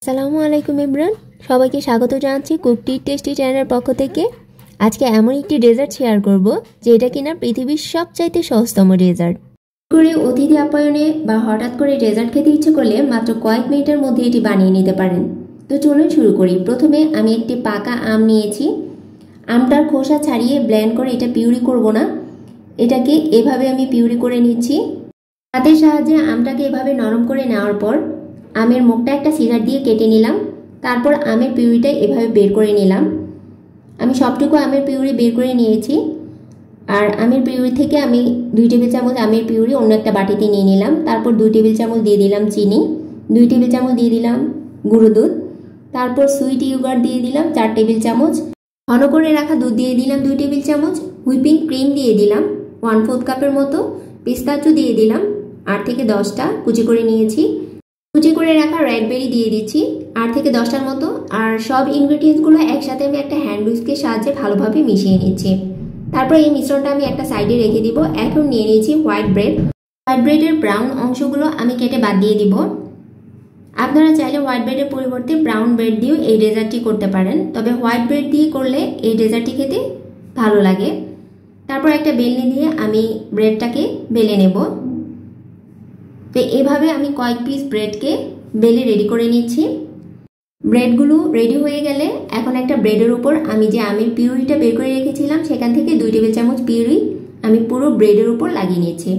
আসসালামু আলাইকুম ইমরান, সবাইকে স্বাগত জানাচ্ছি কুক টেস্টি চ্যানেলের পক্ষ থেকে। আজকে এমন একটি ডেজার্ট শেয়ার করব যেটা কিনা পৃথিবীর সবচাইতে সহজতম ডেজার্ট। করে অতিথি আপ্যায়নে বা হঠাৎ করে ডেজার্ট খেতে ইচ্ছে করলে মাত্র কয়েক মিনিটের মধ্যে এটি বানিয়ে নিতে পারেন। তো চলুন শুরু করি। প্রথমে আমি একটি পাকা আম নিয়েছি। আমটার খোসা ছাড়িয়ে ব্লেন্ড করে এটা পিউরি করব না, এটাকে এভাবে আমি পিউরি করে নিচ্ছি। হাতের সাহায্যে আমটাকে এভাবে নরম করে নেওয়ার পর আমের মুখটা একটা সিজার দিয়ে কেটে নিলাম। তারপর আমের পিউরিটা এভাবে বের করে নিলাম। আমি সবটুকু আমের পিউরি বের করে নিয়েছি। আর আমের পিউরি থেকে আমি 2 টেবিল চামচ আমের পিউরি অন্য একটা বাটিতে নিয়ে নিলাম। তারপর 2 টেবিল চামচ দিয়ে দিলাম চিনি, 2 টেবিল চামচ দিয়ে দিলাম গুঁড়ো দুধ, তারপর সুইট ইয়োগার্ট দিয়ে দিলাম 4 টেবিল চামচ, ঘন করে রাখা দুধ দিয়ে দিলাম 2 টেবিল চামচ, হুইপিং ক্রিম দিয়ে দিলাম 1/4 কাপের মতো, পিস্তাচু দিয়ে দিলাম 8 থেকে 10টা কুচি করে নিয়েছি, কুচি করে রাখা রেডবেরি দিয়ে দিচ্ছি 8 থেকে 10টার মতো। আর সব ইনগ্রেডিয়েন্টসগুলো একসাথে আমি একটা হ্যান্ড হুইস্কের সাহায্যে ভালোভাবে মিশিয়ে নিচ্ছি। তারপর এই মিশ্রণটা আমি একটা সাইডে রেখে দিব। এখন নিয়ে নিয়েছি হোয়াইট ব্রেড। হোয়াইট ব্রেডের ব্রাউন অংশগুলো আমি কেটে বাদ দিয়ে দিব। আপনারা চাইলে হোয়াইট ব্রেডের পরিবর্তে ব্রাউন ব্রেড দিয়েও এই ডেজার্টটি করতে পারেন, তবে হোয়াইট ব্রেড দিয়ে করলে এই ডেজার্টটি খেতে ভালো লাগে। তারপর একটা বেলনি দিয়ে আমি ব্রেডটাকে বেলে নেব। তো এভাবে আমি কয়েক পিস ব্রেডকে বেলে রেডি করে নিচ্ছি। ব্রেডগুলো রেডি হয়ে গেলে এখন একটা ব্রেডের উপর আমি যে আমের পিউরিটা বের করে রেখেছিলাম সেখান থেকে 2 টেবিল চামচ পিউরি আমি পুরো ব্রেডের উপর লাগিয়ে নিচ্ছি।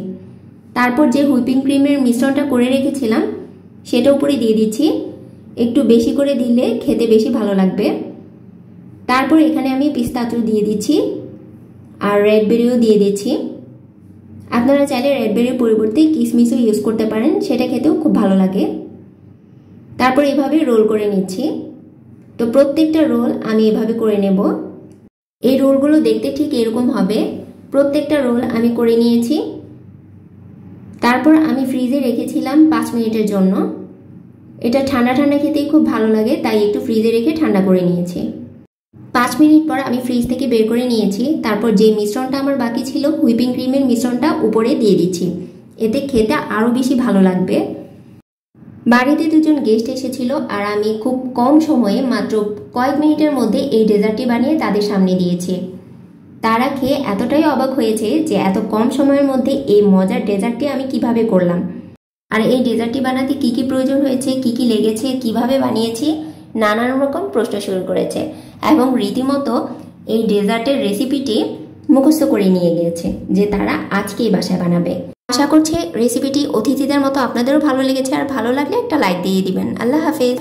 তারপর যে হুইপিং ক্রিমের মিশ্রণটা করে রেখেছিলাম সেটা উপরে দিয়ে দিচ্ছি। একটু বেশি করে দিলে খেতে বেশি ভালো লাগবে। তারপর এখানে আমি পিস্তাচু দিয়ে দিচ্ছি আর রেডবেরিও দিয়ে দিচ্ছি। আপনারা চাইলে রেডবেরির পরিবর্তে কিশমিশও ইউজ করতে পারেন, সেটা খেতেও খুব ভালো লাগে। তারপর এভাবে রোল করে নিচ্ছি। তো প্রত্যেকটা রোল আমি এভাবে করে নেব। এই রোলগুলো দেখতে ঠিক এরকম হবে। প্রত্যেকটা রোল আমি করে নিয়েছি। তারপর আমি ফ্রিজে রেখেছিলাম 5 মিনিটের জন্য। এটা ঠান্ডা ঠান্ডা খেতেই খুব ভালো লাগে, তাই একটু ফ্রিজে রেখে ঠান্ডা করে নিয়েছি। 5 মিনিট পর আমি ফ্রিজ থেকে বের করে নিয়েছি। তারপর যে মিশ্রণটা আমার বাকি ছিল হুইপিং ক্রিমের মিশ্রণটা উপরে দিয়ে দিচ্ছি। এতে খেতে আরও বেশি ভালো লাগবে। বাড়িতে 2জন গেস্ট এসেছিল আর আমি খুব কম সময়ে মাত্র কয়েক মিনিটের মধ্যে এই ডেজার্টটি বানিয়ে তাদের সামনে দিয়েছি। তারা খেয়ে এতটাই অবাক হয়েছে যে এত কম সময়ের মধ্যে এই মজার ডেজার্টটি আমি কিভাবে করলাম, আর এই ডেজার্টটি বানাতে কি কি প্রয়োজন হয়েছে, কি কি লেগেছে, কিভাবে বানিয়েছি, নানান রকম প্রশ্ন শুরু করেছে এবং রীতিমতো এই ডেজার্টের রেসিপিটি মুখস্থ করে নিয়ে গিয়েছে যে তারা আজকেই বাসায় বানাবে। আশা করছি রেসিপিটি অতিথিদের মতো আপনাদেরও ভালো লেগেছে, আর ভালো লাগলে একটা লাইক দিয়ে দিবেন। আল্লাহ হাফেজ।